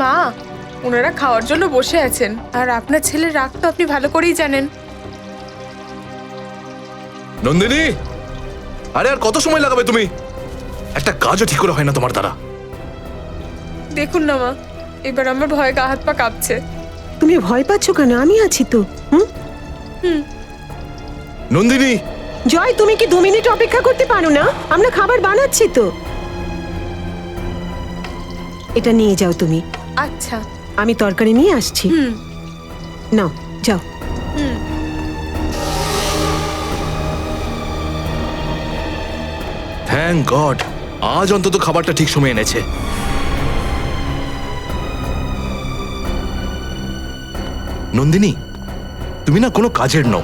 মা, ওনারা খাওয়ার জন্য বসে আছেন, আর আপনার ছেলের রাগ তো আপনি ভালো করেই জানেন। নন্দিনী, আরে আর কত সময় লাগাবে তুমি? একটা কাজও ঠিক করে হয় না তোমার দ্বারা। দেখুন না মা, এবার আমার ভয়ে গা হাত পা কাঁপছে। তুমি ভয় পাচ্ছ কেন? আমি আছি তো। নন্দিনী, জয়, তুমি কি 2 মিনিট অপেক্ষা করতে পারো না? আমরা খাবার বানাচ্ছি তো। এটা নিয়ে যাও তুমি। আচ্ছা। আমি তরকারি নিয়ে আসছি। নাও, যাও। থ্যাংক গড, আজ অন্তত খাবারটা ঠিক সময় এনেছে। নন্দিনী, তুমি না কোনো কাজের নও।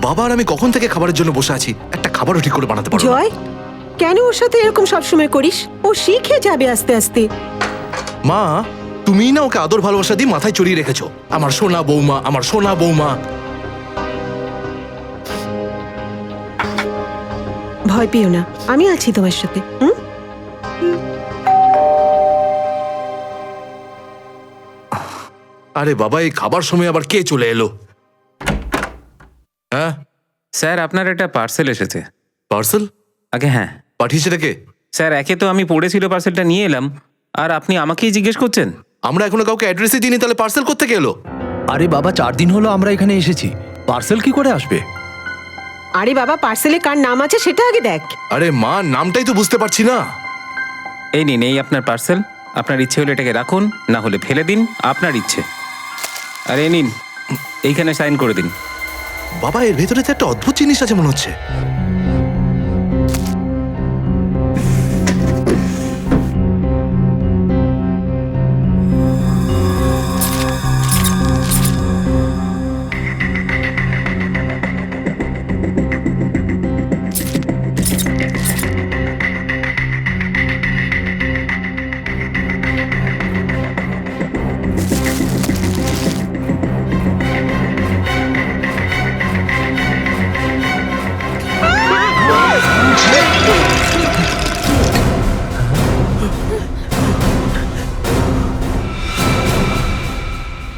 বাবা আর আমি কখন থেকে খাবারের জন্য বসে আছি, একটা খাবারও ঠিক করে বানাতে পারো না। জয়, কেন ওর সাথে এরকম সবসময় করিস? ও শিখে যাবে আস্তে আস্তে। মা, তুমি না ওকে আদর ভালোবাসা দিয়ে মাথায় চড়িয়ে রেখেছো, আমার সোনা বৌমা, আমার সোনা বৌমা। ভয় পেও না, আমি আছি তোমার সাথে। আরে বাবা, এই খাবার সময় আবার কে চলে এলো? হ্যাঁ স্যার, আপনার একটা পার্সেল এসেছে। পার্সেল? আগে হ্যাঁ পাঠিয়েছে কে? স্যার, একে তো আমি পড়েছিল পার্সেলটা নিয়ে এলাম, আর আপনি আমাকেই জিজ্ঞেস করছেন? আমরা এখনো কাউকে অ্যাড্রেসই দিইনি, তাহলে পার্সেল কোত্থেকে এলো? আরে বাবা, 4 দিন হলো আমরা এখানে এসেছি, পার্সেল কি করে আসবে? আরে বাবা, পার্সেলে কার নাম আছে সেটা আগে দেখ। আরে মা, নামটাই তো বুঝতে পারছি না। এই নিন, এই আপনার পার্সেল। আপনার ইচ্ছে হলে এটাকে রাখুন, না হলে ফেলে দিন, আপনার ইচ্ছে। আর এই নিন, এইখানে সাইন করে দিন। বাবা, এর ভেতরে তো একটা অদ্ভুত জিনিস আছে মনে হচ্ছে।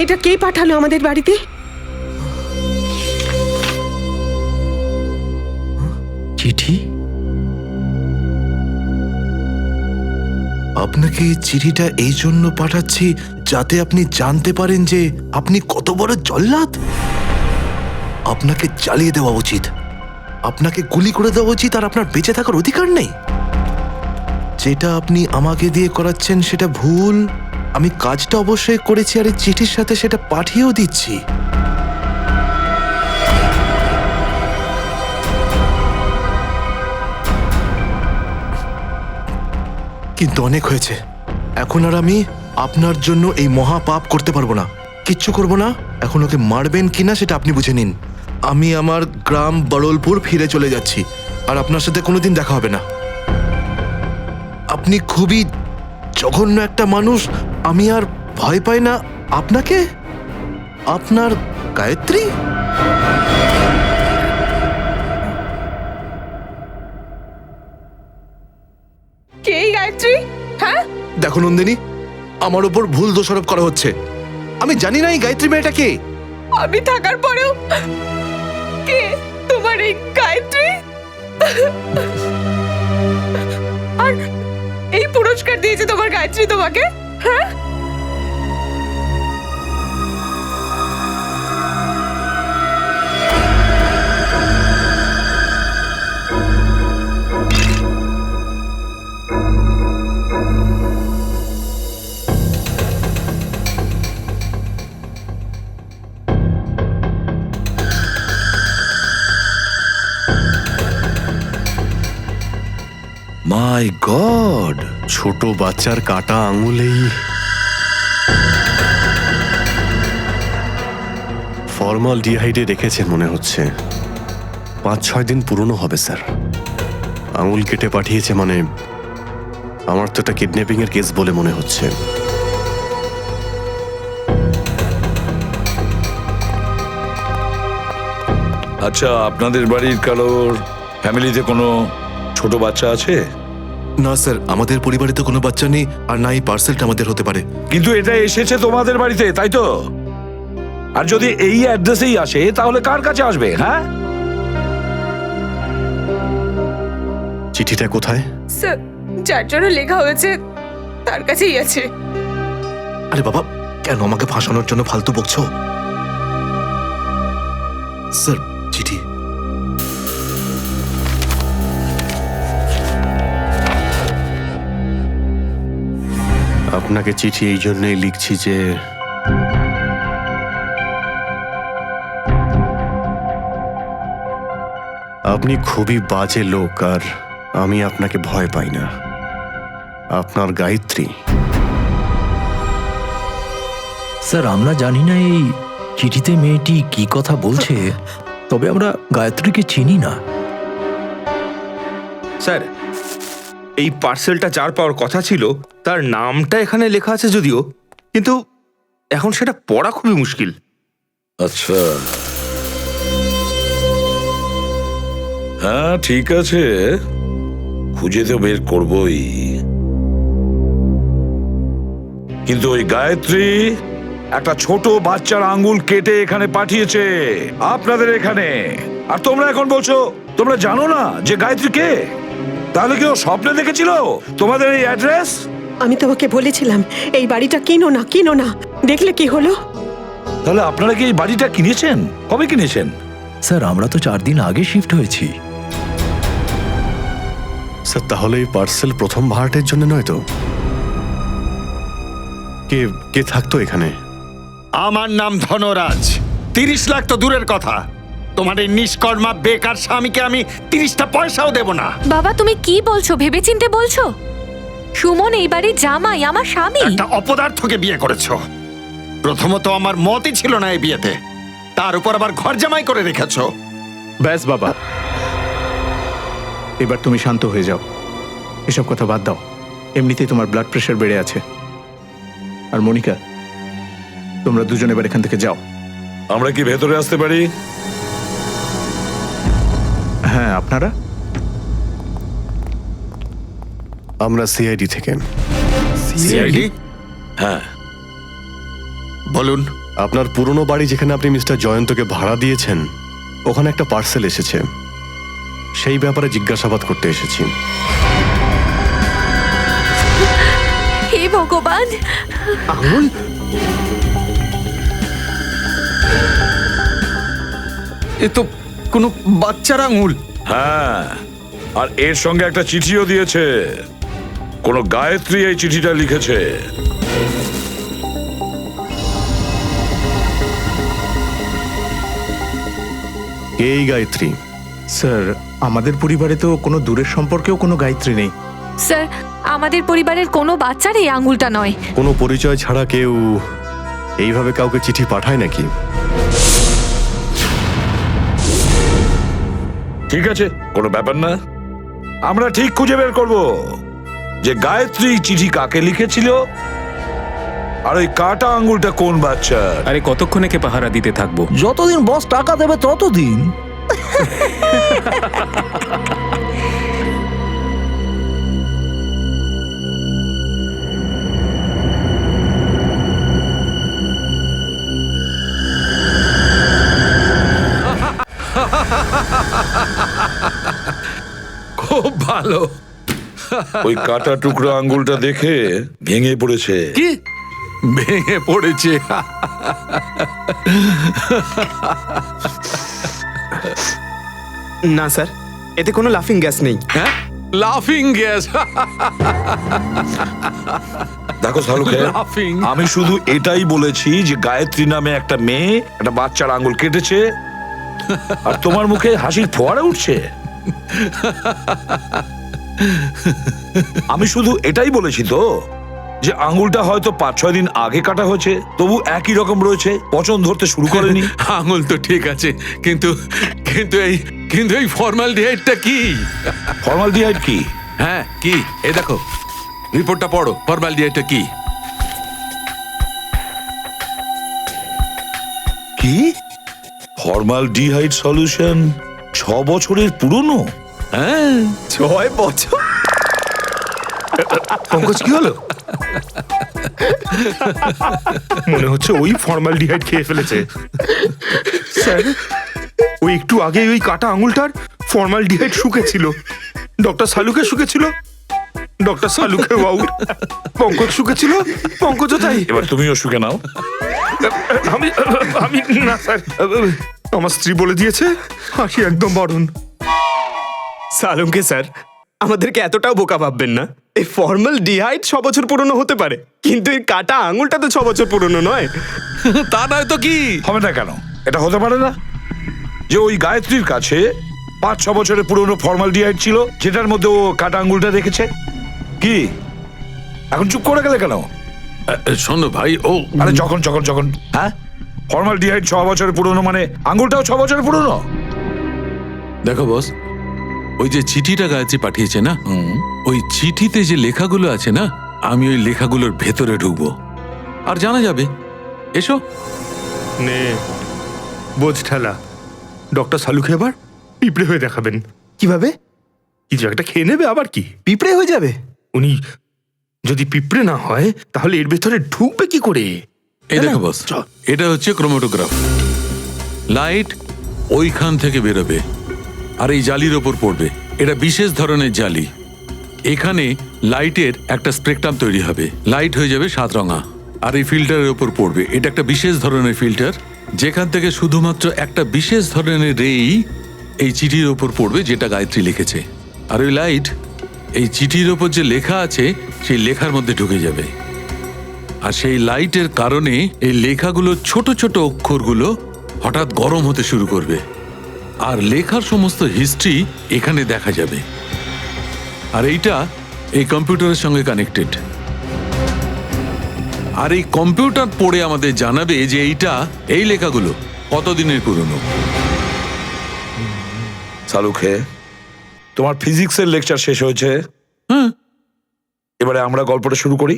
এটা কে পাঠালো আমাদের বাড়িতে? চিঠি? আপনাকে এই চিঠিটা এই জন্য পাঠাচ্ছি যাতে আপনি জানতে পারেন যে আপনি কত বড় জল্লাদ। আপনাকে জ্বালিয়ে দেওয়া উচিত, আপনাকে গুলি করে দেওয়া উচিত, আর আপনার বেঁচে থাকার অধিকার নেই। যেটা আপনি আমাকে দিয়ে করাচ্ছেন সেটা ভুল। আমি কাজটা অবশ্যই করেছি, আর এই চিঠির সাথে সেটা পাঠিয়েও দিচ্ছি। কিন্তু অনেক হয়েছে, এখন আর আমি আপনার জন্য এই মহা পাপ করতে পারবো না, কিচ্ছু করবো না। এখন ওকে মারবেন কিনা সেটা আপনি বুঝে নিন। আমি আমার গ্রাম বড়লপুর ফিরে চলে যাচ্ছি, আর আপনার সাথে কোনোদিন দেখা হবে না। আপনি খুবই জঘন্য একটা মানুষ। আমি আর ভয় পাই না আপনাকে। আপনার গায়ত্রী? কে এই গায়ত্রী? হ্যাঁ, দেখো নন্দিনী, আমার উপর ভুল দোষারোপ করা হচ্ছে। আমি জানি না এই গায়ত্রী মেয়েটা কে। আমি থাকার পরেও কে তোমার এই গায়ত্রী? আর এই পুরস্কার দিয়েছে তোমার গায়ত্রী তোমাকে? হ্যাঁ, মাই গড, ছোট বাচ্চার কাটা আঙুলেই ফর্মালডিহাইডে রেখেছেন মনে হচ্ছে। 5-6 দিন পুরনো হবে স্যার। আঙুল কেটে পাঠিয়েছে মানে আমার তো এটা কিডন্যাপিং এর কেস বলে মনে হচ্ছে। আচ্ছা, আপনাদের বাড়ির কারোর ফ্যামিলিতে কোনো ছোট বাচ্চা আছে? না স্যার, আমাদের পরিবারে তো কোনো বাচ্চা নেই, আর না এই পার্সেলটা আমাদের হতে পারে। কিন্তু এটা এসেছে তোমাদের বাড়িতে, তাই তো? আর যদি এই অ্যাড্রেসেই আসে তাহলে কার কাছে আসবে? হ্যাঁ, চিঠিটা কোথায়? স্যার, যার জন্য লেখা হয়েছে তার কাছেই আছে। আরে বাবা, কেন আমাকে ফাঁসানোর জন্য ফালতু বকছো? স্যার, চিঠি। আপনাকে চিঠি এই জন্যই লিখছি যে আপনি খুবই বাজে লোক, আর আমি আপনাকে ভয় পাই না। আপনার গায়ত্রী। স্যার, আমরা জানি না এই চিঠিতে মেয়েটি কি কথা বলছে, তবে আমরা গায়ত্রীকে চিনি না। স্যার, এই পার্সেলটা যার পাওয়ার কথা ছিল তার নামটা এখানে লেখা আছে যদিও, কিন্তু এখন সেটা পড়া খুবই মুশকিল। আচ্ছা, হ্যাঁ ঠিক আছে, খুঁজে তো বের করবই। কিন্তু ওই গায়ত্রী একটা ছোট বাচ্চার আঙ্গুল কেটে এখানে পাঠিয়েছে আপনাদের এখানে, আর তোমরা এখন বলছো তোমরা জানো না যে গায়ত্রী কে? তাহলে কি ও স্বপ্নে দেখেছিল তোমাদের এই অ্যাড্রেস? আমি তোমাকে বলেছিলাম এই বাড়িটা কিনো না, কিনো না। দেখলে কি হলো? তাহলে আপনারা কি এই বাড়িটা কিনেছেন? কবে কিনেছেন? স্যার, আমরা তো 4 দিন আগে শিফট হয়েছি। স্যার, তাহলে এই পার্সেল প্রথম ভাড়াটের জন্য নয় তো? কে কে থাকতো এখানে? আমার নাম ধনরাজ। 30 লাখ তো দূরের কথা, তোমার এই নিষ্কর্মা বেকার স্বামীকে আমি 30টা পয়সাও দেব না। বাবা, তুমি কি বলছো? ভেবেচিন্তে বলছো? সুমন এই বাড়ির জামাই, আমার স্বামী। একটা অপদার্থকে বিয়ে করেছো। প্রথমত আমার মতই ছিল না এই বিয়েতে, তার উপর আবার ঘর জামাই করে রেখেছো। ব্যাস বাবা, এবার তুমি শান্ত হয়ে যাও, এসব কথা বাদ দাও। এমনিতেই তোমার ব্লাড প্রেশার বেড়ে আছে। আর মনিকা, তোমরা দুজন এবার এখান থেকে যাও। আমরা কি ভেতরে আসতে পারি? হ্যাঁ, আপনারা? আমরা সিআইডি থেকে। সিআইডি? হ্যাঁ, বলুন। আপনার পুরনো বাড়ি যেখানে আপনি মিস্টার জয়ন্তকে ভাড়া দিয়েছেন, ওখানে একটা পার্সেল এসেছে, সেই ব্যাপারে জিজ্ঞাসাবাদ করতে এসেছি। হে ভগবান! আঙুল? এ তো কোনো বাচ্চার আঙুল। হ্যাঁ, আর এর সঙ্গে একটা চিঠিও দিয়েছে। কোন গায়ত্রী এই চিঠিটা লিখেছে। কে এই গায়ত্রী? স্যার, আমাদের পরিবারে তো কোনো দূরের সম্পর্কেও কোনো গায়ত্রী নেই। স্যার, আমাদের পরিবারের কোনো বাচ্চার এই আঙুলটা নয়। কোনো পরিচয় ছাড়া কেউ এইভাবে কাউকে চিঠি পাঠায় নাকি? ঠিক আছে, কোনো ব্যাপার না, আমরা ঠিক খুঁজে বের করব যে গায়ত্রী চিঠি কাকে লিখেছিল, আর ওই কাটা আঙ্গুলটা কোন বাচ্চার। আরে কতক্ষণ একে পাহারা দিতে থাকবো? যতদিন বস টাকা দেবে ততদিন। খুব ভালো। ওই কাটা টুকরো আঙ্গুলটা দেখে ভেঙে পড়েছে। কি ভেঙে পড়েছে? না স্যার, এতে কোনো লাফিং গ্যাস নেই। হ্যাঁ, লাফিং গ্যাস। দেখো শাহরুখে, Laughing. আমি শুধু এটাই বলেছি যে গায়ত্রী নামে একটা মেয়ে একটা বাচ্চার আঙ্গুল কেটেছে, আর তোমার মুখে হাসির ফোয়ারা উঠছে। আমি শুধু এটাই বলেছি তো যে আঙ্গুলটা হয়তো 5-6 দিন আগে কাটা হয়েছে, তবু একই রকম রয়েছে, পচন ধরতে শুরু করেনি। আঙুল তো ঠিক আছে, কিন্তু কিন্তু এই ফর্মালডিহাইডটা কি? ফর্মালডিহাইড কি? হ্যাঁ, কি? এই দেখো, রিপোর্টটা পড়ো। ফর্মালডিহাইডটা কি? কি? ফর্মালডিহাইড সলিউশন 6 বছরের পুরনো? হ্যাঁ, 6 বছর? পঙ্কজ কি হলো? মনে হচ্ছে ওই ফর্মালডিহাইড খেয়ে ফেলেছে। স্যার, ওই একটু আগে ওই কাটা আঙুলটার ফর্মালডিহাইড শুকেছিল। ডক্টর সালুকে শুকেছিল, ডক্টর সালুকে আউট। পঙ্কজ শুকেছিল, পঙ্কজও তাই। এবার তুমিও শুকে নাও। আমি আমি না স্যার, আমার স্ত্রী বলে দিয়েছে হাসি একদম বারণ। সালুমকে স্যার, আমাদেরকে এতটাও বোকা ভাববেন না। এই ফর্মাল ডিহাইড 6 বছর পুরনো হতে পারে, কিন্তু এই কাটা আঙুলটা তো 6 বছর পুরনো নয়। তা নয় তো কি হবে না কেন? এটা হতে পারে না যে ওই গায়ত্রীর কাছে 5-6 বছরের পুরনো ফর্মালডিহাইড ছিল, যেটার মধ্যে ও কাটা আঙ্গুলটা রেখেছে। কি এখন চুপ করে গেলে কেন? শোনো ভাই, ও আরে যখন হ্যাঁ, ফর্মালডিহাইড 6 বছরের পুরনো মানে আঙ্গুলটাও 6 বছরের পুরনো। দেখো বস, ওই যে চিঠিটা গায়ত্রী পাঠিয়েছে না, ওই চিঠিতে যে লেখাগুলো আছে না, আমি ওই লেখাগুলোর ভেতরে ঢুকবো আর জানা যাবে। এসো। নে বোঝ ঠেলা। ডক্টর সালুকে এবার পিঁপড়ে হয়ে দেখাবেন। কিভাবে? কিছু একটা খেয়ে নেবে আবার কি? পিঁপড়ে হয়ে যাবে? উনি যদি পিঁপড়ে না হয় তাহলে এর ভেতরে ঢুকবে কি করে? এই দেখো বস, এটা হচ্ছে ক্রোমাটোগ্রাফ। লাইট ওইখান থেকে বেরোবে আর এই জালির ওপর পড়বে। এটা বিশেষ ধরনের জালি। এখানে লাইটের একটা স্পেকট্রাম তৈরি হবে, লাইট হয়ে যাবে 7 রঙা। আর এই ফিল্টারের ওপর পড়বে। এটা একটা বিশেষ ধরনের ফিল্টার, যেখান থেকে শুধুমাত্র একটা বিশেষ ধরনের রেই এই চিঠির ওপর পড়বে যেটা গায়ত্রী লিখেছে। আর ওই লাইট এই চিঠির ওপর যে লেখা আছে সেই লেখার মধ্যে ঢুকে যাবে। আর সেই লাইটের কারণে এই লেখাগুলো ছোট ছোট অক্ষরগুলো হঠাৎ গরম হতে শুরু করবে আর লেখার সমস্ত হিস্ট্রি এখানে দেখা যাবে। আর এইটা এই কম্পিউটারের সঙ্গে কানেক্টেড। আর এই কম্পিউটার পড়ে আমাদের জানাবে যে এই লেখাগুলো কতদিনের পুরনো। সালুকে, তোমার ফিজিক্সের লেকচার শেষ হয়েছে। হ্যাঁ, এবারে আমরা গল্পটা শুরু করি।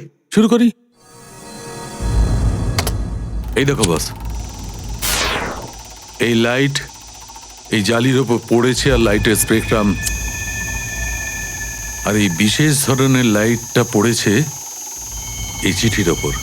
এই দেখো বস, এই লাইট এই জালির ওপর পড়েছে আর লাইটের স্পেকট্রাম, আর এই বিশেষ ধরনের লাইটটা পড়েছে এই চিঠির ওপর।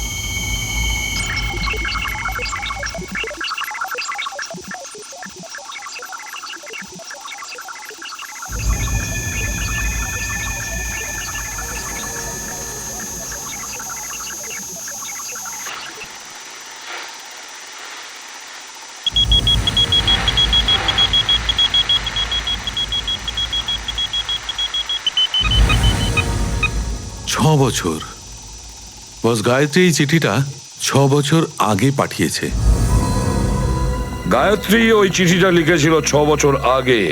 বছর বস, গায়ত্রী এই চিঠিটা 6 বছর আগে পাঠিয়েছে। গায়ত্রী ওই চিঠিটা লিখেছিল 6 বছর আগে,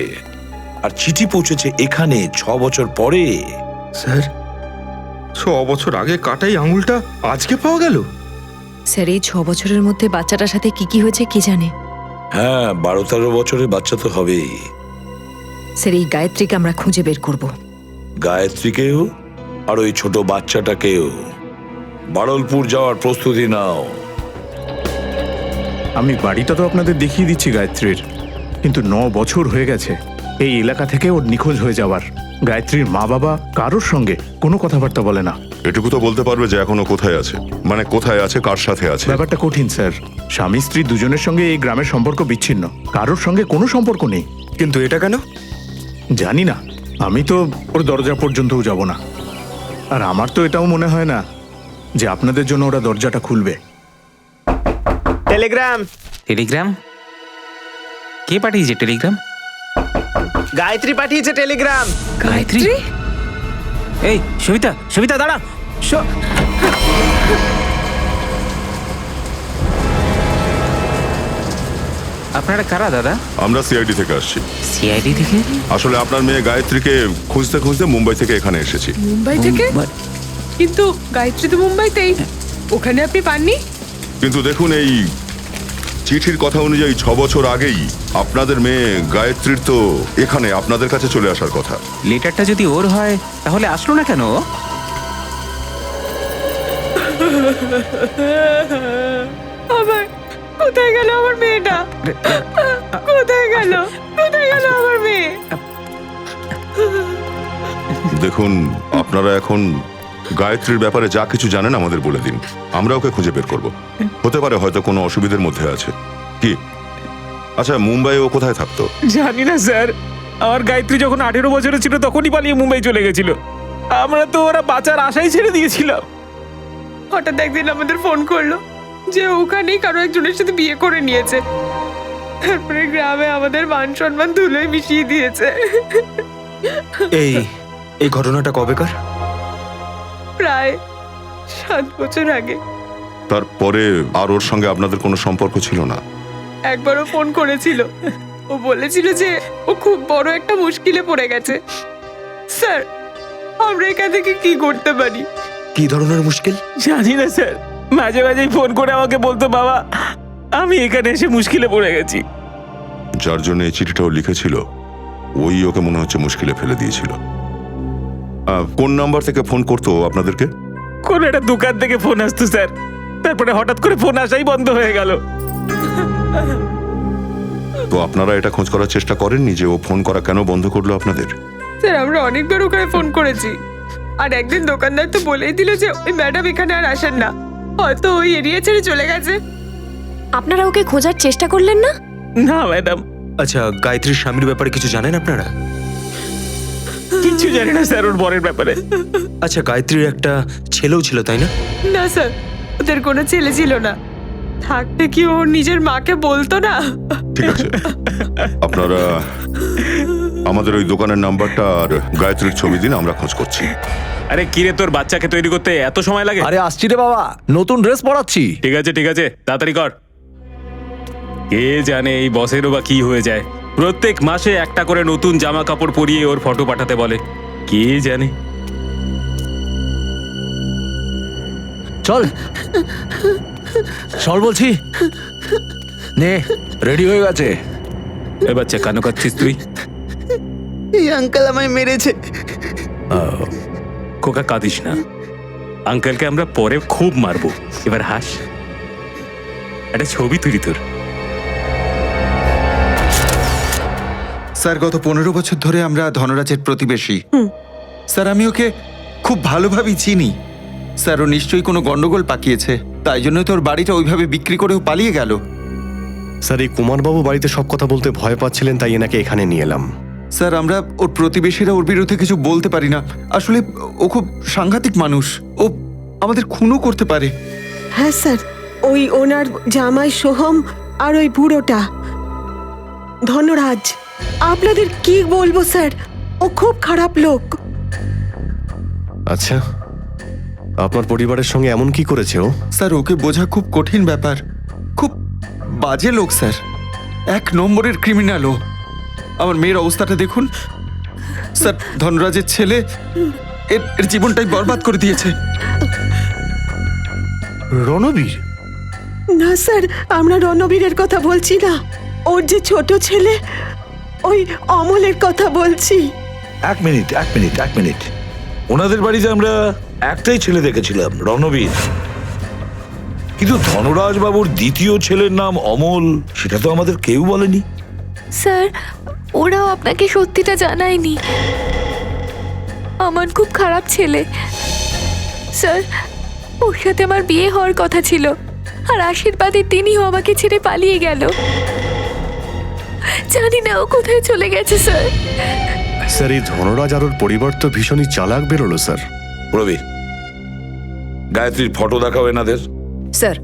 আর চিঠি পৌঁছেছে এখানে 6 বছর পরে। স্যার, 6 বছর আগে কাটাই আঙুলটা আজকে পাওয়া গেল? স্যার, এই 6 বছরের মধ্যে বাচ্চাটার সাথে কি কি হয়েছে কে জানে। হ্যাঁ, 12-13 বছরের বাচ্চা তো হবেই। স্যার, এই গায়ত্রীকে আমরা খুঁজে বের করব। গায়ত্রীকেও আর ওই ছোট বাচ্চাটাকেও। বারলপুর যাওয়ার প্রস্তুতি নাও। আমি বাড়িটা তো আপনাদের দেখিয়ে দিচ্ছি গায়ত্রীর, কিন্তু 9 বছর হয়ে গেছে এই এলাকা থেকে ওর নিখোঁজ হয়ে যাওয়ার। গায়ত্রীর মা বাবা কারোর সঙ্গে কোনো কথাবার্তা বলে না। এটুকু তো বলতে পারবে যে এখনো কোথায় আছে, মানে কোথায় আছে, কার সাথে আছে। ব্যাপারটা কঠিন স্যার। স্বামী স্ত্রী দুজনের সঙ্গে এই গ্রামের সম্পর্ক বিচ্ছিন্ন, কারোর সঙ্গে কোনো সম্পর্ক নেই। কিন্তু এটা কেন জানি না, আমি তো ওর দরজা পর্যন্তও যাব না। আর আমার তো এটাও মনে হয় না যে আপনাদের জন্য ওরা দরজাটা খুলবে। টেলিগ্রাম। টেলিগ্রাম? কে পাঠিয়েছে টেলিগ্রাম? গায়ত্রী পাঠিয়েছে টেলিগ্রাম। গায়ত্রী? এই সবিতা দাঁড়া। আপনারা কারা দাদা? আমরা সিআইডি থেকে আসছি। সিআইডি থেকে? আসলে আপনার মেয়ে গায়ত্রীকে খুঁজতে খুঁজতে মুম্বাই থেকে এখানে এসেছি। মুম্বাই থেকে? কিন্তু গায়ত্রী তো মুম্বাইতেই, ওখানে আপনি পাননি? কিন্তু দেখুন, এই চিঠির কথা অনুযায়ী 6 বছর আগেই আপনাদের মেয়ে গায়ত্রীর তো এখানে আপনাদের কাছে চলে আসার কথা। লেটারটা যদি ওর হয় তাহলে আসলো না কেন? আবার কোথায় গেল আমার মেয়েটা? কোথায় গেল আমার মেয়ে? দেখুন, আপনারা এখন গায়ত্রীর ব্যাপারে যা কিছু জানেন আমাদের বলে দিন, আমরা ওকে খুঁজে বের করব। হতে পারে হয়তো কোনো অসুবিধার মধ্যে আছে। কি আচ্ছা, মুম্বাইয়ে ও কোথায় থাকতো? জানি না স্যার, আমার গায়ত্রী যখন 18 বছরের ছিল তখনই পালিয়ে মুম্বাই চলে গেছিল। আমরা তো ওরা বাঁচার আশাই ছেড়ে দিয়েছিলাম। হঠাৎ একদিন আমাদের ফোন করলো যে ওখানেই কারো একজনের সাথে বিয়ে করে নিয়েছে। তারপরে গ্রামে আমাদের মান সম্মান ধুলোয় মিশিয়ে দিয়েছে। এই ঘটনাটা কবেকার? প্রায় 7 বছর আগে। তারপরে আর ওর সঙ্গে আপনাদের কোনো সম্পর্ক ছিল না? একবারও ফোন করেছিল। ও বলেছিল যে ও খুব বড় একটা মুশকিলে পড়ে গেছে। স্যার, আমরা এখান থেকে কি করতে পারি? কি ধরনের মুশকিল? জানি না স্যার, মাঝে মাঝেই ফোন করে আমাকে বলতো, বাবা আমি এখানে এসে মুশকিলে পড়ে গেছি। যার জন্য এই চিঠিটাও লিখেছিল ওই ওকে মনে হচ্ছে মুশকিলে ফেলে দিয়েছিল। কোন নাম্বার থেকে ফোন করতো আপনাদেরকে? কোন একটা দোকান থেকে ফোন আসতো স্যার, তারপরে হঠাৎ করে ফোন আসাই বন্ধ হয়ে গেল। তো আপনারা এটা খোঁজ করার চেষ্টা করেননি যে ও ফোন করা কেন বন্ধ করলো আপনাদের? স্যার, আমরা অনেকবার ওখানে ফোন করেছি। আর একদিন দোকানদার তো বলেই দিল যে ওই ম্যাডাম এখানে আর আসেন না, হয়তো ওই এরিয়া ছেড়ে চলে গেছে। আপনারা ওকে খোঁজার চেষ্টা করলেন না? না ম্যাডাম। আচ্ছা, গায়ত্রীর স্বামীর ব্যাপারে কিছু জানেন আপনারা? কিছু জানি না স্যার ওর বরের ব্যাপারে। আচ্ছা, গায়ত্রীর একটা ছেলেও ছিল, তাই না? না স্যার, ওদের কোনো ছেলে ছিল না। থাকতে কি ও নিজের মাকে বলতো না? ঠিক আছে, আপনারা আমাদের ওই দোকানের নাম্বারটা আর গায়ত্রীর ছবি দিন, আমরা খোঁজ করছি। আরে কিরে, তোর বাচ্চাকে তৈরি করতে এত সময় লাগে? আরে আসছি রে বাবা, নতুন ড্রেস পরাচ্ছি। ঠিক আছে ঠিক আছে, তাড়াতাড়ি কর। কে জানে এই বসেরও বা কি হয়ে যায়, প্রত্যেক মাসে একটা করে নতুন জামা কাপড় পরিয়ে ওর ফটো পাঠাতে বলে। কে জানে। চল চল বলছি, নে রেডি হয়ে গেছে। এ বাচ্চা, কেন কাঁদছিস তুই? এই আঙ্কেল আমায় মেরেছে। খোকা কাঁদিস না, আঙ্কেলকে আমরা পরে খুব মারবো। এবার হাস, একটা ছবি তুলি তোর। স্যার, গত 15 বছর ধরে আমরা ধনরাজের প্রতিবেশী। স্যার, আমি ওকে খুব ভালোভাবেই চিনি। স্যার, ও নিশ্চয়ই কোনো গন্ডগোল পাকিয়েছে, তাই জন্য তো ওর বাড়িটা ওইভাবে বিক্রি করে ও পালিয়ে গেল। স্যার, এই কুমারবাবু বাড়িতে সব কথা বলতে ভয় পাচ্ছিলেন, তাই এনাকে এখানে নিয়ে এলাম। স্যার, আমরা ওর প্রতিবেশীরা ওর বিরুদ্ধে কিছু বলতে পারি না। আসলে ও খুব সাংঘাতিক মানুষ, ও আমাদের খুনও করতে পারে। হ্যাঁ স্যার, ওই ওনার জামাই সোহম আর ওই বুড়োটা ধনরাজ, আপনাদের কি বলবো স্যার, ও খুব খারাপ লোক। আচ্ছা, আপনার পরিবারের সঙ্গে এমন কি করেছে ও? স্যার, ওকে বোঝা খুব কঠিন ব্যাপার। খুব বাজে লোক স্যার, 1 নম্বরের ক্রিমিনাল ও। আমার মেয়ের অবস্থাটা দেখুন স্যার, ধনরাজের ছেলে এর জীবনটাই বরবাদ করে দিয়েছে। রণবীর? না স্যার, আমরা রণবীরের কথা বলছি না, ওর যে ছোট ছেলে ওই অমলের কথা বলছি। এক মিনিট। ওনাদের বাড়িতে আমরা একটাই ছেলে দেখেছিলাম, রণবীর। কিন্তু ধনরাজ বাবুর দ্বিতীয় ছেলের নাম অমল, সেটা তো আমাদের কেউ বলেনি। স্যার, ওরাও আপনাকে সত্যিটা জানায়নি। আমার খুব খারাপ ছেলে স্যার, ওর সাথে আমার বিয়ে হওয়ার কথা ছিল, আর আশীর্বাদে তিনিও আমাকে ছেড়ে পালিয়ে গেল। জানি না ও কোথায় চলে গেছে স্যার। স্যার, এই ধনরাজ আর ওর পরিবার তো ভীষণই চালাক বেরোলো স্যার। রবি, গায়ত্রীর ফটো দেখাও এনাদের। স্যার,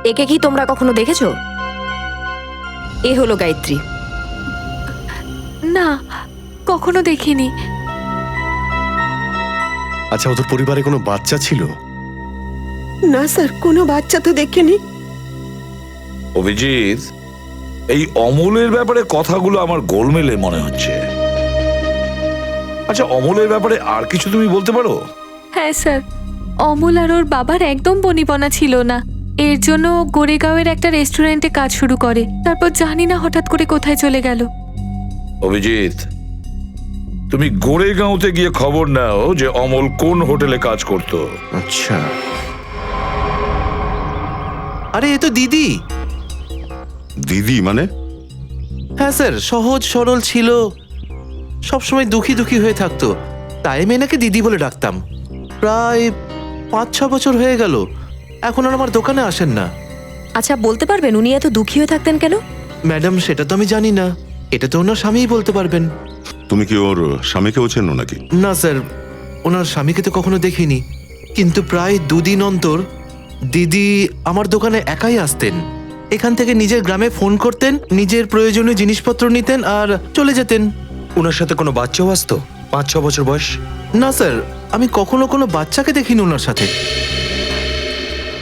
একে কি তোমরা কখনো দেখেছো? এ হলো গায়ত্রী। না, কখনো দেখিনি। আচ্ছা, ওদের পরিবারে কোনো বাচ্চা ছিল? না স্যার, কোনো বাচ্চা তো দেখিনি। অভিজিৎ, এই অমলের ব্যাপারে কথাগুলো আমার গোলমেলে মনে হচ্ছে। আচ্ছা, অমলের ব্যাপারে আর কিছু তুমি বলতে পারো? হ্যাঁ স্যার, অমল আর ওর বাবার একদম বনিবনা ছিল না। এর জন্য ও গোরেগাঁওয়ের একটা রেস্টুরেন্টে কাজ শুরু করে, তারপর জানি না হঠাৎ করে কোথায় চলে গেল। অভিজিৎ, তুমি গোরেগাঁওতে গিয়ে খবর নাও যে অমল কোন হোটেলে কাজ করত। আচ্ছা। আরে এ তো দিদি। দিদি মানে? হ্যাঁ স্যার, সহজ সরল ছিল, সবসময় দুঃখী হয়ে থাকতো, তাই আমি এনাকে দিদি বলে ডাকতাম। প্রায় 5-6 বছর হয়ে গেল এখন আর আমার দোকানে আসেন না। আচ্ছা বলতে পারবেন উনি এত দুঃখী হয়ে থাকতেন কেন? ম্যাডাম সেটা তো আমি জানি না, এটা তো ওনার স্বামীই বলতে পারবেন। তুমি কি ওর স্বামীকেও চেনো নাকি? না স্যার, ওনার স্বামীকে তো কখনো দেখিনি, কিন্তু প্রায় 2 দিন অন্তর দিদি আমার দোকানে একাই আসতেন। এখান থেকে নিজের গ্রামে ফোন করতেন, নিজের প্রয়োজনীয় জিনিসপত্র নিতেন আর চলে যেতেন। ওনার সাথে কোনো বাচ্চাও আসতো 5-6 বছর বয়স? না স্যার, আমি কখনো কোনো বাচ্চাকে দেখিনি ওনার সাথে।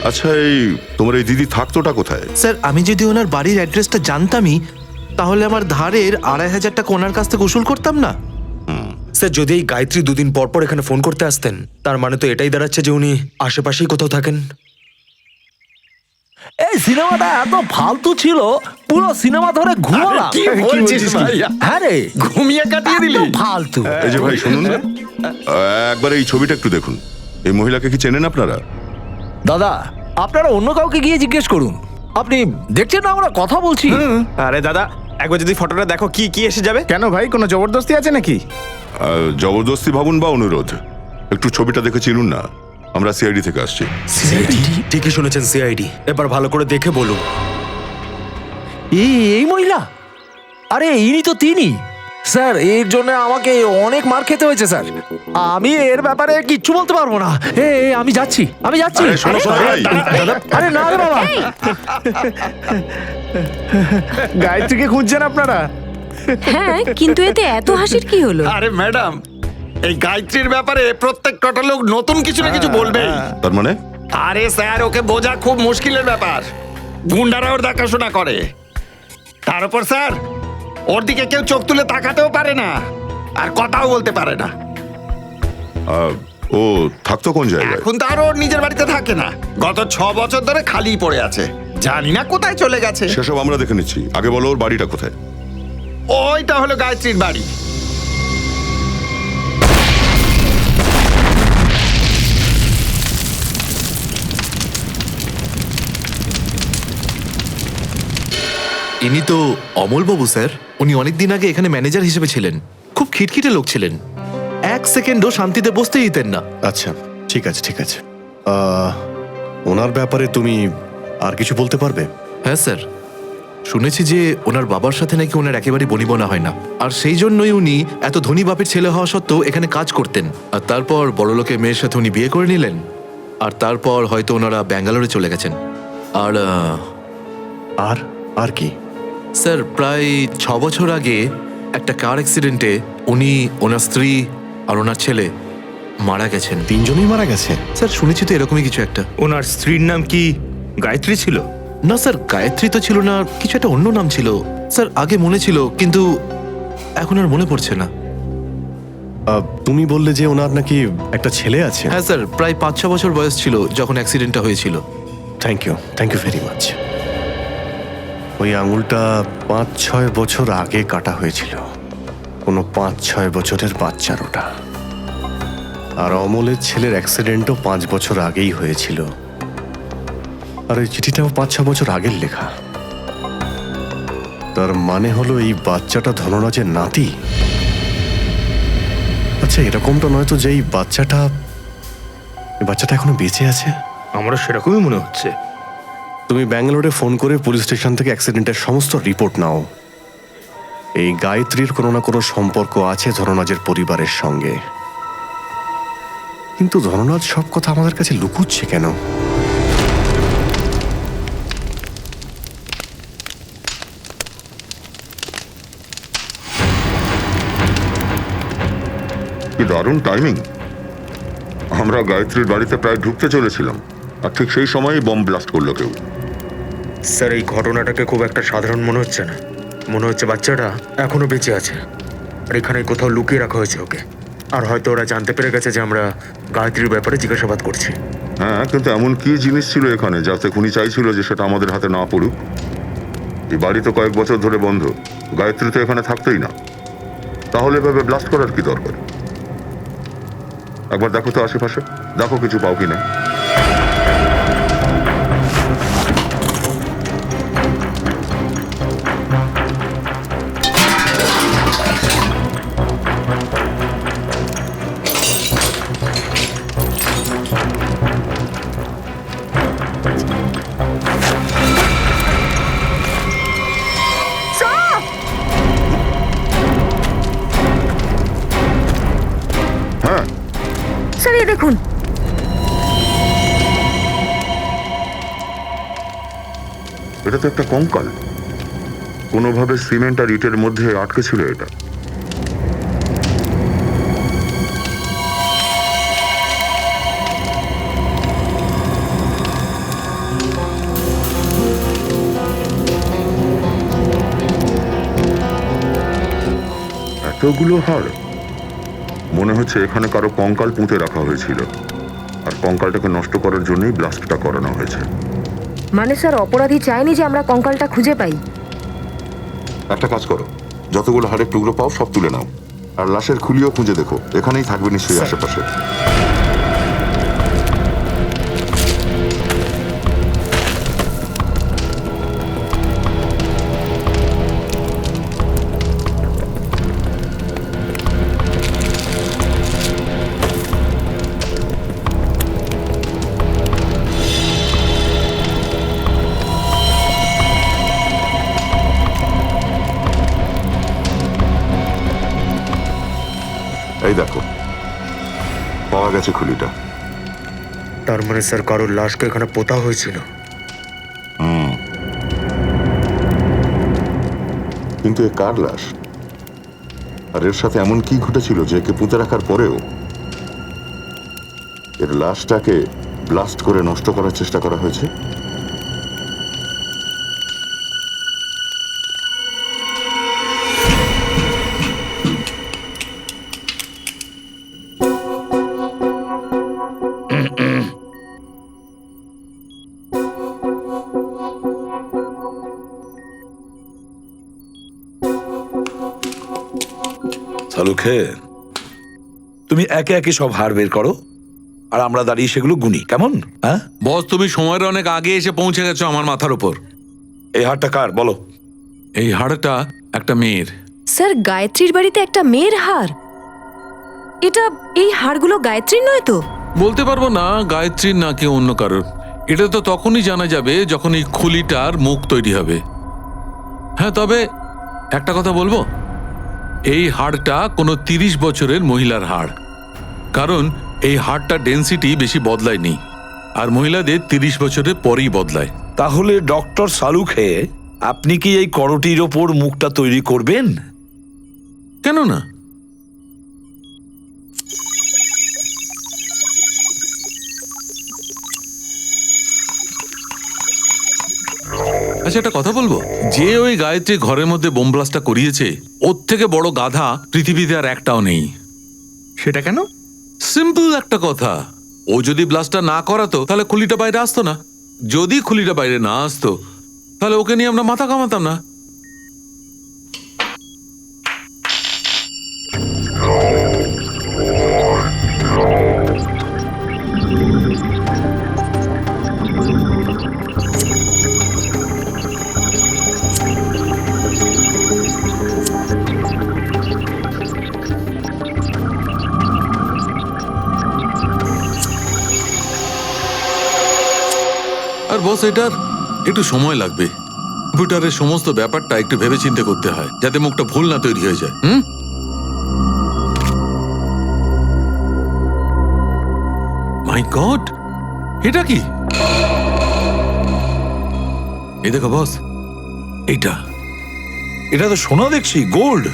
আচ্ছা, এই তোমার এই দিদি থাকতোটা কোথায়? স্যার, আমি যদি ওনার বাড়ির অ্যাড্রেসটা জানতামই তাহলে আমার ধারের 2,500 টাকা ওনার কাছ থেকে উসুল করতাম না। স্যার, যদি এই গায়ত্রী 2 দিন পর পর এখানে ফোন করতে আসতেন, তার মানে তো এটাই দাঁড়াচ্ছে যে উনি আশেপাশেই কোথাও থাকেন। এই সিনেমাটা এত ফালতু ছিল, পুরো সিনেমা ধরে ঘুমালাম। কি বলছিস ভাইয়া? হ্যাঁ রে, ঘুমিয়ে কাটিয়ে দিলি? ফালতু। এই যে ভাই শুনুন, একবার এই ছবিটা একটু দেখুন। এই মহিলাকে কি চেনেন আপনারা? দাদা, আপনারা অন্য কাউকে গিয়ে জিজ্ঞেস করুন। আপনি দেখছেন না আমরা কথা বলছি। আরে দাদা, একবার যদি ফটোটা দেখো, কি কি এসে যাবে? কেন ভাই, কোনো জবরদস্তি আছে নাকি? জবরদস্তি ভাবুন বা অনুরোধ, একটু ছবিটা দেখে চিনুন না। আমরা সিআইডি থেকে আসছি। সিআইডি? ঠিকই শুনেছেন, সিআইডি। এবার ভালো করে দেখে বলুন। এই মহিলা, আরে ইনি তো তিনি। স্যার, এর জন্য আমাকে অনেক মার খেতে হয়েছে স্যার। আমি এর ব্যাপারে কিচ্ছু বলতে পারবো না। আমি যাচ্ছি। আরে, শোনো, শোনো, ভাই। আরে না রে বাবা। গায়ত্রীকে খুঁজছেন আপনারা? হ্যাঁ, কিন্তু এতে এত হাসির কি হলো? আরে ম্যাডাম, এই গায়ত্রীর ব্যাপারে প্রত্যেকটা লোক নতুন কিছু না কিছু বলবে। তার মানে? আরে স্যার, ওকে বোঝা খুব মুশকিলের ব্যাপার। গুন্ডারা ওর দেখাশোনা করে। তার উপর স্যার, ওর দিকে কেউ চোখ তুলে তাকাতেও পারে না, আর কথাও বলতে পারে না। ও থাকতো কোন জায়গায়? এখন তো আর ওর নিজের বাড়িতে থাকে না। গত 6 বছর ধরে খালি পড়ে আছে, জানি না কোথায় চলে গেছে। সেসব আমরা দেখে নিচ্ছি, আগে বলো ওর বাড়িটা কোথায়? ওইটা হলো গায়ত্রীর বাড়ি। ইনি তো অমলবাবু স্যার। উনি অনেকদিন আগে এখানে ম্যানেজার হিসেবে ছিলেন। খুব খিটখিটে লোক ছিলেন, 1 সেকেন্ডও শান্তিতে বসতে দিতেন না। আচ্ছা, ঠিক আছে ঠিক আছে। ওনার ব্যাপারে তুমি আর কিছু বলতে পারবে? হ্যাঁ স্যার, শুনেছি যে ওনার বাবার সাথে নাকি ওনার একেবারে বনিবনা হয় না, আর সেই জন্যই উনি এত ধনী বাপের ছেলে হওয়া সত্ত্বেও এখানে কাজ করতেন। আর তারপর বড়লোকের মেয়ের সাথে উনি বিয়ে করে নিলেন, আর তারপর হয়তো ওনারা ব্যাঙ্গালোরে চলে গেছেন। আর আর আর কি? স্যার, প্রায় 6 বছর আগে একটা কার অ্যাক্সিডেন্টে উনি, ওনার স্ত্রী আর ওনার ছেলে মারা গেছেন। 3 জনই মারা গেছে? স্যার, শুনেছি তো এরকমই কিছু একটা। ওনার স্ত্রীর নাম কি গায়ত্রী ছিল? না স্যার, গায়ত্রী তো ছিল না, কিছু একটা অন্য নাম ছিল স্যার। আগে মনে ছিল, কিন্তু এখন আর মনে পড়ছে না। তুমি বললে যে ওনার নাকি একটা ছেলে আছে? হ্যাঁ স্যার, প্রায় 5-6 বছর বয়স ছিল যখন অ্যাক্সিডেন্টটা হয়েছিল। Thank you very much. ওই আঙুলটা 5-6 বছর আগে কাটা হয়েছিল, কোনো 5-6 বছরের বাচ্চার ওটা। আর অমলের ছেলের অ্যাক্সিডেন্টও 5 বছর আগেই হয়েছিল, আর ওই চিঠিটাও 5-6 বছর আগের লেখা। তার মানে হলো এই বাচ্চাটা ধনরাজের নাতি। আচ্ছা, এরকমটা নয়তো যে এই বাচ্চাটা এখনো বেঁচে আছে? আমারও সেরকমই মনে হচ্ছে। তুমি ব্যাঙ্গালোরে ফোন করে পুলিশ স্টেশন থেকে অ্যাক্সিডেন্টের সমস্ত রিপোর্ট নাও। এই গায়ত্রীর কোনো না কোনো সম্পর্ক আছে ধনরাজের পরিবারের সঙ্গে, কিন্তু ধনরাজ সব কথা আমাদের কাছে লুকুচ্ছে কেন? কি দারুণ টাইমিং! আমরা গায়ত্রীর বাড়িতে প্রায় ঢুকতে চলেছিলাম, আর ঠিক সেই সময়ই বম ব্লাস্ট করলো কেউ। স্যার, এই ঘটনাটাকে খুব একটা সাধারণ মনে হচ্ছে না। মনে হচ্ছে বাচ্চাটা এখনো বেঁচে আছে, আর এখানে কোথাও লুকিয়ে রাখা হয়েছে ওকে। আর হয়তো ওরা জানতে পেরে গেছে যে আমরা গায়ত্রীর ব্যাপারে জিজ্ঞাসাবাদ করছি। হ্যাঁ, কিন্তু এমন কি জিনিস ছিল এখানে যাতে খুনি চাইছিল যে সেটা আমাদের হাতে না পড়ুক? এই বাড়ি তো কয়েক বছর ধরে বন্ধ, গায়ত্রী তো এখানে থাকতোই না, তাহলে এভাবে ব্লাস্ট করার কি দরকার? একবার দেখো তো আশেপাশে, দেখো কিছু পাও কিনা। ওদিকে দেখুন। এটা তো একটা কঙ্কাল। কোনোভাবে সিমেন্ট আর ইটের মধ্যে আটকে ছিল এটা। এতগুলো হাড়, মনে হচ্ছে এখানে কারো কঙ্কাল পুঁতে রাখা হয়েছিল, আর কঙ্কালটাকে নষ্ট করার জন্যই ব্লাস্টটা করানো হয়েছে। মানে স্যার, অপরাধী চায়নি যে আমরা কঙ্কালটা খুঁজে পাই। একটা কাজ করো, যতগুলো হাড়ের টুকরো পাও সব তুলে নাও, আর লাশের খুলিও খুঁজে দেখো, এখানেই থাকবে নিশ্চয়ই আশেপাশে। এই দেখো, পাওয়া গেছে খুলিটা। তার মানে স্যার কারোর লাশকে এখানে পোতা হয়েছিল। কিন্তু এ কার লাশ? আর এর সাথে এমন কি ঘটেছিল যে একে পুঁতে রাখার পরেও এর লাশটাকে ব্লাস্ট করে নষ্ট করার চেষ্টা করা হয়েছে? সালুখে, তুমি একে একে সব হাড় বের করো, আর আমরা দাঁড়িয়ে সেগুলো গুনি, কেমন? হ্যাঁ বস, তুমি সময়ের অনেক আগে এসে পৌঁছে গেছো আমার মাথার উপর। এই হাড়টা কার বলো? এই হাড়টা একটা মেয়ের। স্যার, গায়ত্রীর বাড়িতে একটা মেয়ের হাড়? এই হাড়গুলো গায়ত্রীর নয় তো? বলতে পারবো না গায়ত্রীর না কেউ অন্য কারোর। এটা তো তখনই জানা যাবে যখন এই খুলিটার মুখ তৈরি হবে। হ্যাঁ, তবে একটা কথা বলবো, এই হাড়টা কোনো 30 বছরের মহিলার হাড়, কারণ এই হাড়টা ডেন্সিটি বেশি বদলায়নি, আর মহিলাদের 30 বছরের পরেই বদলায়। তাহলে ডক্টর সালুখে, আপনি কি এই করটির ওপর মুখটা তৈরি করবেন? কেন না? আচ্ছা, একটা কথা বলবো, যে ওই গায়ত্রী ঘরের মধ্যে বোম ব্লাস্টটা করিয়েছে, ওর থেকে বড় গাধা পৃথিবীতে আর একটাও নেই। সেটা কেন? সিম্পল একটা কথা, ও যদি ব্লাস্টটা না করাতো তাহলে খুলিটা বাইরে আসতো না। যদি খুলিটা বাইরে না আসতো তাহলে ওকে নিয়ে আমরা মাথা কামাতাম না। আর বস, এটার একটু সময় লাগবে। কম্পিউটারের সমস্ত ব্যাপারটা একটু ভেবেচিন্তে করতে হয়, যাতে মুখটা ভুল না তৈরি হয়ে যায়। মাই গড, এটা কি? এই দেখো বস, এটা তো সোনা দেখছি, গোল্ড।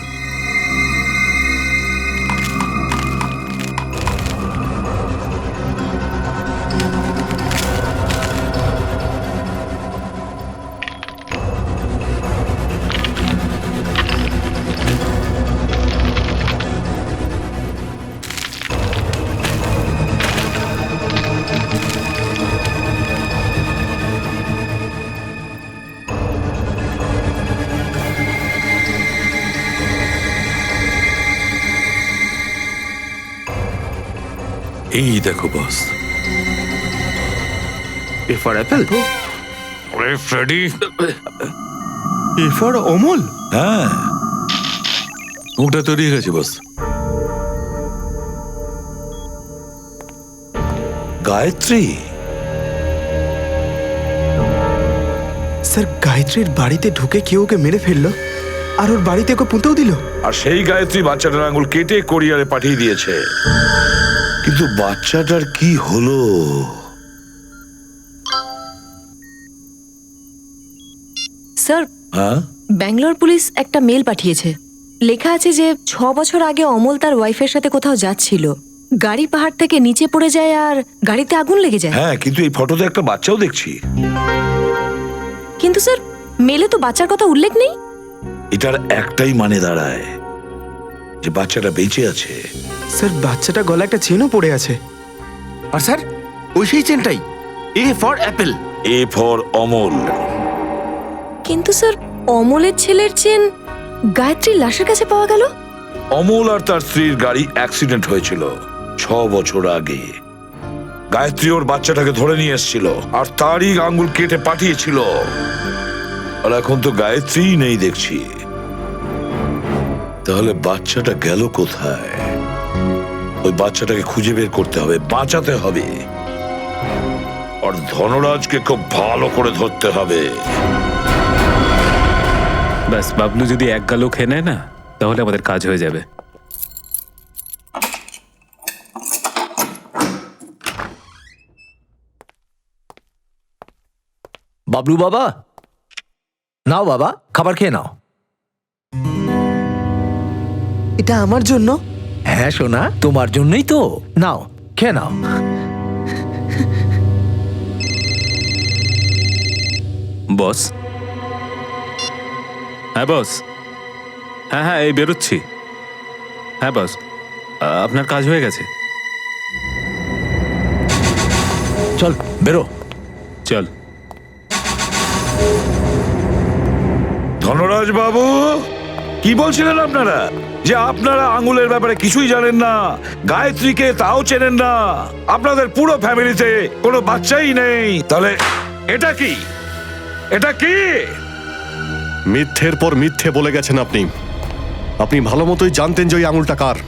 এই দেখো বস, এ ফর অ্যাপেল। ওরে ফ্রেডি, এ ফর অমল। হ্যাঁ, মুখটা তৈরি হয়ে গেছে বস। গায়ত্রী? স্যার, গায়ত্রীর বাড়িতে ঢুকে কেউ ওকে মেরে ফেললো, আর ওর বাড়িতে ওকে পুঁতেও দিল। আর সেই গায়ত্রী বাচ্চাটার আঙুল কেটে কোরিয়ারে পাঠিয়ে দিয়েছে। কিন্তু বাচ্চাটার কি হলো? স্যার, হ্যাঁ, ব্যাঙ্গালোর পুলিশ একটা মেল পাঠিয়েছে। লেখা আছে যে 6 বছর আগে অমল তার ওয়াইফের সাথে কোথাও যাচ্ছিল, গাড়ি পাহাড় থেকে নিচে পড়ে যায় আর গাড়িতে আগুন লেগে যায়। হ্যাঁ, কিন্তু এই ফটোতে একটা বাচ্চাও দেখছি। কিন্তু স্যার, মেলে তো বাচ্চার কথা উল্লেখ নেই। এটার একটাই মানে দাঁড়ায় যে বাচ্চাটা বেঁচে আছে। স্যার, বাচ্চাটা গলা একটা চেনও পড়ে আছে। আর স্যার, ওই সেই চেনটাই, A for apple. A for Amal. কিন্তু স্যার, অমলের ছেলের চেন গায়ত্রীর লাশের কাছে পাওয়া গেল। অমল আর তার স্ত্রীর গাড়ি অ্যাক্সিডেন্ট হয়েছিল 6 বছর আগে। গায়ত্রী ওর বাচ্চাটাকে ধরে নিয়ে এসেছিল আর তারই আঙ্গুল কেটে পাঠিয়েছিল। আর এখন তো গায়ত্রী নেই দেখছি। তাহলে বাচ্চাটা গেল কোথায়? ওই বাচ্চাটাকে খুঁজে বের করতে হবে, বাঁচাতে হবে। আর ধনরাজকে খুব ভালো করে ধরতে হবে। ব্যাস, বাবলু যদি এক গালো খেয়ে নেয় না, তাহলে আমাদের কাজ হয়ে যাবে। বাবলু বাবা, নাও বাবা, খাবার খেয়ে নাও। এটা আমার জন্য? হ্যাঁ সোনা, তোমার জন্যই তো। নাও, খেয়ে নাও। বস? হ্যাঁ বস। হ্যাঁ হ্যাঁ, এই বেরোচ্ছি। হ্যাঁ বস, আপনার কাজ হয়ে গেছে। চল বেরো। চল। ধনরাজ বাবু, কি বলছিলেন আপনারা? যে আপনারা আঙ্গুলের ব্যাপারে কিছুই জানেন না, গায়ত্রীকে তাও চেনেন না, আপনাদের পুরো ফ্যামিলিতে কোনো বাচ্চাই নেই। তাহলে এটা কি? এটা কি? মিথ্যের পর মিথ্যে বলে গেছেন আপনি। আপনি ভালো মতোই জানতেন যে ওই আঙুলটা কার।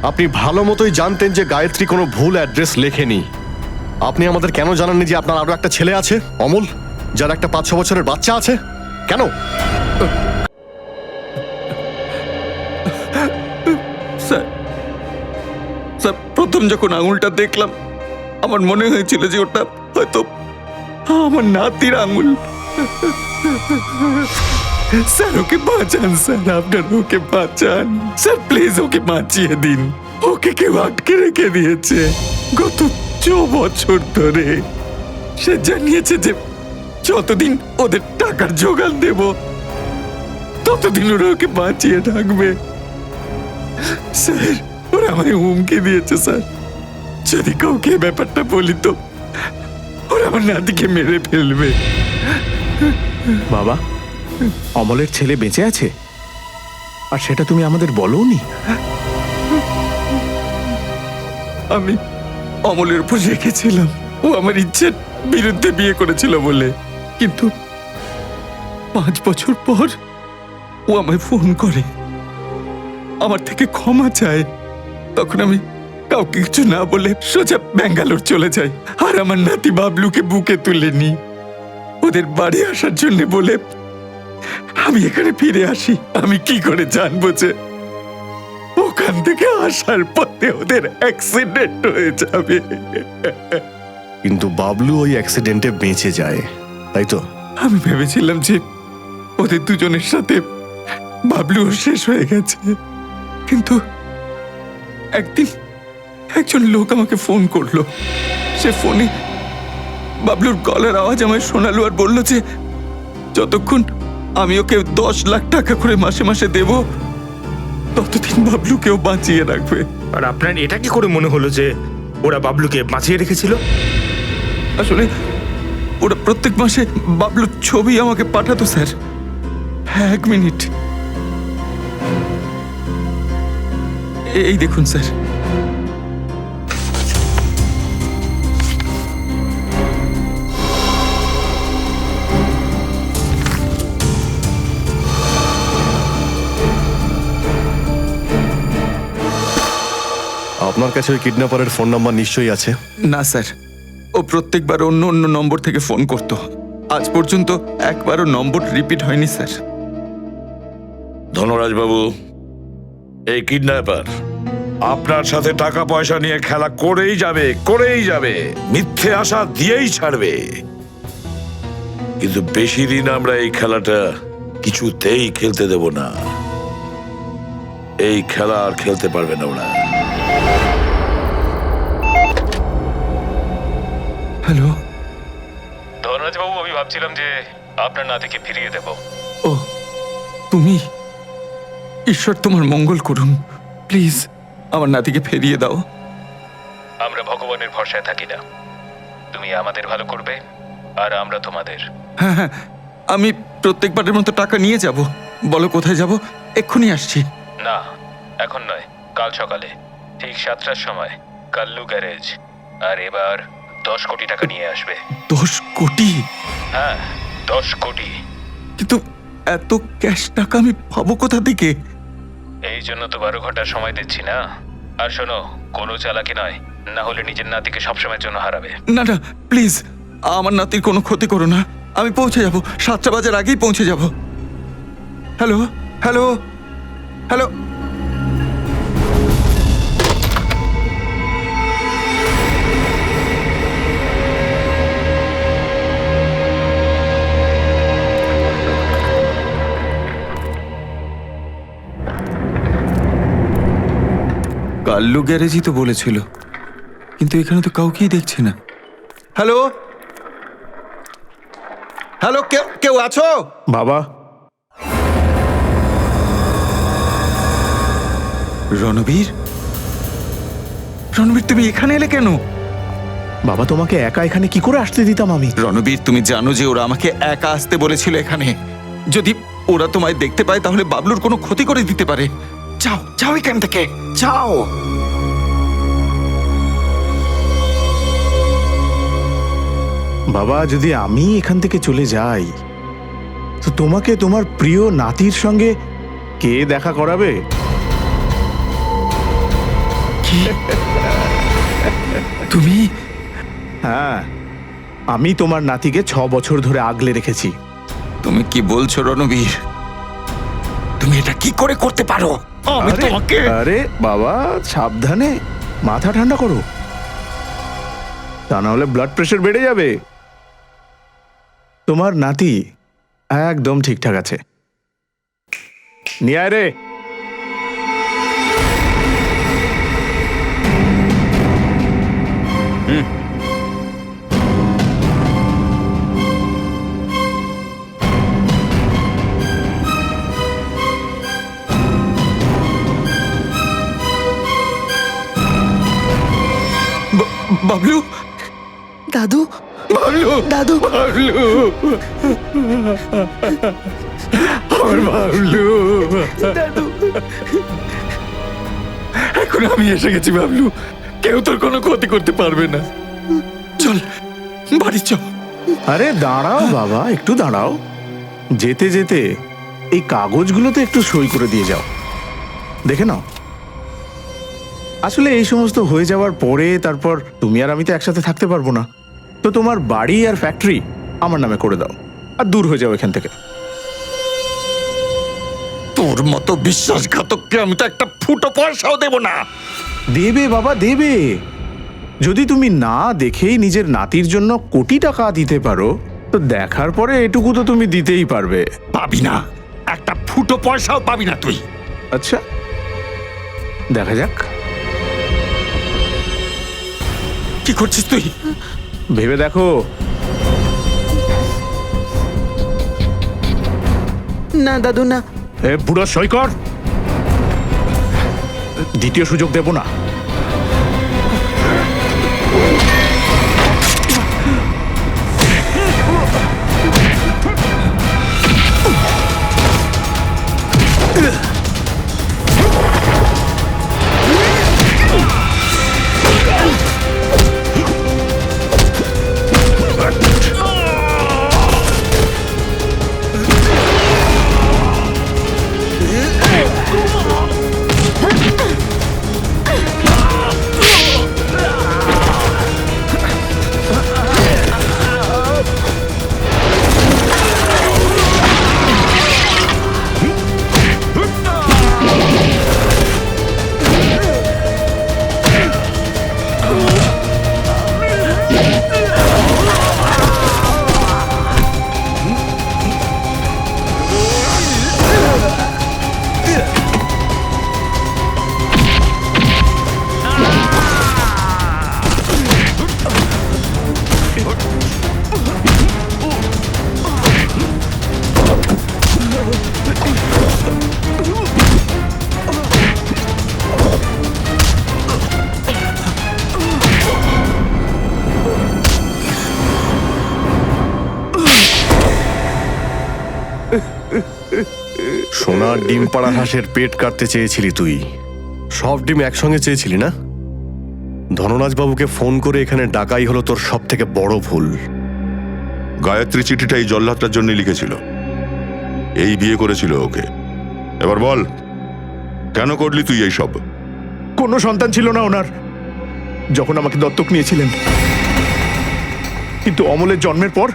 আপনি ভালো মতোই জানতেন যে গায়ত্রী কোনো ভুল অ্যাড্রেস লেখেনি। আপনি আমাদের কেন জানাননি যে আপনার আরো একটা ছেলে আছে, অমল, যার একটা 5-6 বছরের বাচ্চা আছে? কেন? স্যার, প্রথম যখন আঙুলটা দেখলাম আমার মনে হয়েছিল যে ওটা হয়তো আমার নাতির আঙুল। স্যার, ওকে বাঁচান স্যার, আপনার ওকে বাঁচান স্যার, প্লিজ ওকে বাঁচিয়ে দিন। ওকে কেউ আটকে রেখে দিয়েছে গত 6 বছর ধরে। সে জানিয়েছে যে যতদিন ওদের টাকার জোগান দেব ততদিন ওরা ওকে বাঁচিয়ে রাখবে। স্যার, ওরা আমায় হুমকি দিয়েছে স্যার, যদি কাউকে ব্যাপারটা বলি তো ওরা আমার নাতিকে মেরে ফেলবে। বাবা, অমলের ছেলে বেঁচে আছে আর সেটা তুমি আমাদের বলোনি? আমি অমলের উপর রেখেছিলাম, ও আমার ইচ্ছের বিরুদ্ধে বিয়ে করেছিল বলে। কিন্তু 5 বছর পর ও আমায় ফোন করে, আমার থেকে ক্ষমা চায়। তখন আমি কাউকে কিছু না বলে সোজা ব্যাঙ্গালোর চলে যাই আর আমার নাতি বাবলুকে বুকে তুলে নিই। ওদের বাড়ি আসার জন্য বলে আমি এখানে ফিরে আসি। আমি কি করে জানবো যে ওখান থেকে আসার পথে ওদের অ্যাক্সিডেন্ট হয়ে যাবে? কিন্তু বাবলু ওই অ্যাক্সিডেন্টে বেঁচে যায়, তাই তো? আমি ভেবেছিলাম যে ওদের দুজনের সাথে বাবলুও শেষ হয়ে গেছে। কিন্তু একদিন একজন লোক আমাকে ফোন করলো। সে ফোনে বাবলুর গলার আওয়াজ আমায় শোনালো আর বলল যে যতক্ষণ আমি ওকে 10 লাখ টাকা করে মাসে মাসে দেব ততদিন বাবলুকেও বাঁচিয়ে রাখবে। আর আপনার এটা কি করে মনে হলো যে ওরা বাবলুকে বাঁচিয়ে রেখেছিল? আসলে ওরা প্রত্যেক মাসে বাবলুর ছবি আমাকে পাঠাতো স্যার। 1 মিনিট, এই দেখুন স্যার। আপনার কাছে ওই কিডন্যাপারের ফোন নাম্বার নিশ্চয়ই আছে? না স্যার, ও প্রত্যেকবার অন্য অন্য নম্বর থেকে ফোন করত। আজ পর্যন্ত একবারও নম্বর রিপিট হয়নি স্যার। ধনরাজ বাবু, এই কিডন্যাপার আপনার সাথে টাকা পয়সা নিয়ে খেলা করেই যাবে, মিথ্যে আশা দিয়েই ছাড়বে। কিন্তু বেশি দিন আমরা এই খেলাটা কিছুতেই খেলতে দেব না। এই খেলা আর খেলতে পারবে না ওরা। হ্যালো, ধনরাজ বাবু, আমি ভাবছিলাম যে আপনার নাতিকে ফিরিয়ে দেব। ও তুমি, ঈশ্বর তোমার মঙ্গল করুন। প্লিজ আমার নাতিকে ফিরিয়ে দাও। আমরা ভগবানের ভরসায় থাকি না। তুমি আমাদের ভালো করবে আর আমরা তোমাদের। হ্যাঁ হ্যাঁ, আমি প্রত্যেকবারের মতো টাকা নিয়ে যাব। বলো কোথায় যাব? এক্ষুনি আসছি। না, এখন নয়, কাল সকালে ঠিক 7টার সময় কাল্লু গ্যারেজ। আর এবার 10 কোটি টাকা নিয়ে আসবে। 10 কোটি? হ্যাঁ, 10 কোটি। কিন্তু এত ক্যাশ টাকা আমি পাবো কোথা থেকে? এই জন্য তো 12 ঘন্টা সময় দিচ্ছি না। আর শোনো, কোনো চালাকি নয়, না হলে নিজের নাতিকে সবসময়ের জন্য হারাবে। না না, প্লিজ আমার নাতির কোনো ক্ষতি করো না। আমি পৌঁছে যাব, 7টা বাজার আগেই পৌঁছে যাব। হ্যালো হ্যালো হ্যালো, কাল্লু গ্যারেজই তো বলেছিল, কিন্তু এখানে তো কাউকেই দেখছি না। হ্যালো হ্যালো, কেউ আছো? বাবা, রণবীর, রণবীর তুমি এখানে এলে কেন? বাবা তোমাকে একা এখানে কি করে আসতে দিতাম আমি? রণবীর, তুমি জানো যে ওরা আমাকে একা আসতে বলেছিল এখানে। যদি ওরা তোমায় দেখতে পায় তাহলে বাবলুর কোনো ক্ষতি করে দিতে পারে। যাও যাও এখান থেকে, যাও। বাবা, যদি আমি এখান থেকে চলে যাই তো তোমাকে তোমার প্রিয় নাতির সঙ্গে কে দেখা করাবে? তুমি? হ্যাঁ, আমি তোমার নাতিকে 6 বছর ধরে আগলে রেখেছি। তুমি কি বলছো রণবীর? তুমি এটা কি করে করতে পারো? আমি তোমাকে... আরে বাবা, সাবধানে, মাথা ঠান্ডা করো, তা না হলে ব্লাড প্রেশার বেড়ে যাবে। তোমার নাতি একদম ঠিকঠাক আছে। নিয়ে আয় রে। বাবলু, দাদু, বাবলু, দাদু, বাবলু, আমার বাবলু, দাদু। এখন আমি এসে গেছি বাবলু, কেউ তোর কোনো ক্ষতি করতে পারবে না। চল বাড়ি চল। আরে দাঁড়াও বাবা, একটু দাঁড়াও। যেতে যেতে এই কাগজগুলোতে একটু সই করে দিয়ে যাও, দেখে নাও। আসলে এই সমস্ত হয়ে যাওয়ার পরে তারপর তুমি আর আমি তো একসাথে থাকতে পারবো না। তো তোমার বাড়ি আর ফ্যাক্টরি আমার নামে করে দাও আর দূর হয়ে যাও এখান থেকে। তোর মতো বিশ্বাসঘাতককে আমি তো একটা ফুটো পয়সাও দেব না। দেবে বাবা, দেবে। যদি তুমি না দেখেই নিজের নাতির জন্য কোটি টাকা দিতে পারো তো দেখার পরে এটুকু তো তুমি দিতেই পারবে। পাবি না, একটা ফুটো পয়সাও পাবি না তুই। আচ্ছা, দেখা যাক। কি করছিস তুই? ভেবে দেখো। না দাদু, না। এ বুড়ো, সই কর। দ্বিতীয় সুযোগ দেব না। সোনার ডিম পাড়া হাঁসের পেট কাটতে চেয়েছিলি তুই, সব ডিম একসঙ্গে চেয়েছিলি না? ধনরাজ বাবুকে ফোন করে এখানে ডাকাই হলো তোর সব থেকে বড় ভুল। গায়ত্রী চিঠিটা এই জল্লাদটার জন্য লিখেছিল, এই বিয়ে করেছিল ওকে। এবার বল, কেন করলি তুই এই সব? কোনো সন্তান ছিল না ওনার যখন আমাকে দত্তক নিয়েছিলেন, কিন্তু অমলের জন্মের পর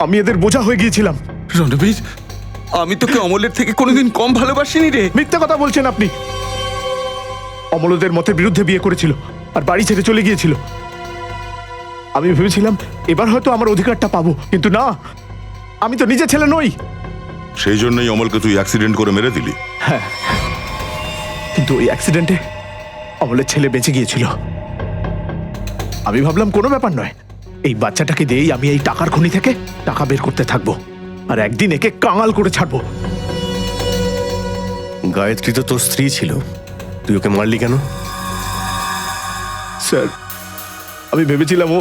আমি এদের বোঝা হয়ে গিয়েছিলাম। রণবীর, আমি তোকে অমলের থেকে কোনোদিন কম ভালোবাসিনি রে। মিথ্যা কথা বলছেন আপনি। অমল ওদের মতের বিরুদ্ধে বিয়ে করেছিল আর বাড়ি ছেড়ে চলে গিয়েছিল। আমি ভেবেছিলাম এবার হয়তো আমার অধিকারটা পাবো, কিন্তু না, আমি তো নিজের ছেলে নই। সেই জন্যই অমলকে তুই অ্যাক্সিডেন্ট করে মেরে দিলি। হ্যাঁ, কিন্তু ওই অ্যাক্সিডেন্টে অমলের ছেলে বেঁচে গিয়েছিল। আমি ভাবলাম কোনো ব্যাপার নয়, এই বাচ্চাটাকে দিয়েই আমি এই টাকার খনি থেকে টাকা বের করতে থাকবো, আর একদিন একে কাঙাল করে ছাড়বো। গায়ত্রী তো তোর স্ত্রী ছিল, তুই ওকে মারলি কেন? স্যার, আমি ভেবেছিলাম ও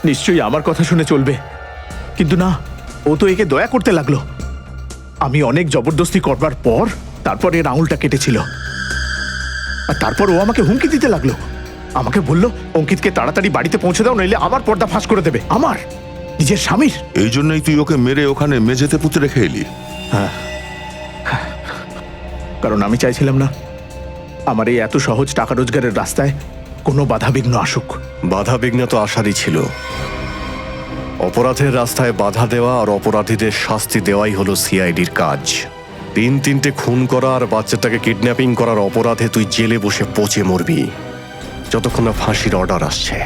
নিশ্চয়ই আমার কথা শুনে চলবে, কিন্তু না, ও তো একে দয়া করতে লাগলো। আমি অনেক জবরদস্তি করবার পর তারপর এর আঙুলটা কেটেছিল, আর তারপর ও আমাকে হুমকি দিতে লাগলো। আমাকে বলল, অঙ্কিতকে তাড়াতাড়ি বাড়িতে পৌঁছে দাও, নইলে আমার পর্দা ফাঁস করে দেবে, আমার নিজের স্বামীর। এই জন্যই তুই ওকে মেরে ওখানে মেঝেতে পুঁতে রেখে এলি? হ্যাঁ, কারণ আমি চাইছিলাম না আমার এই এত সহজ টাকা রোজগারের রাস্তায় কোনো বাধাবিঘ্ন আসুক। বাধা বিঘ্ন তো আসারই ছিল। অপরাধের রাস্তায় বাধা দেওয়া আর অপরাধীদের শাস্তি দেওয়াই হলো সিআইডির কাজ। 3 খুন করা আর বাচ্চাটাকে কিডন্যাপিং করার অপরাধে তুই জেলে বসে পচে মরবি যতক্ষণ না ফাঁসির অর্ডার আসছে।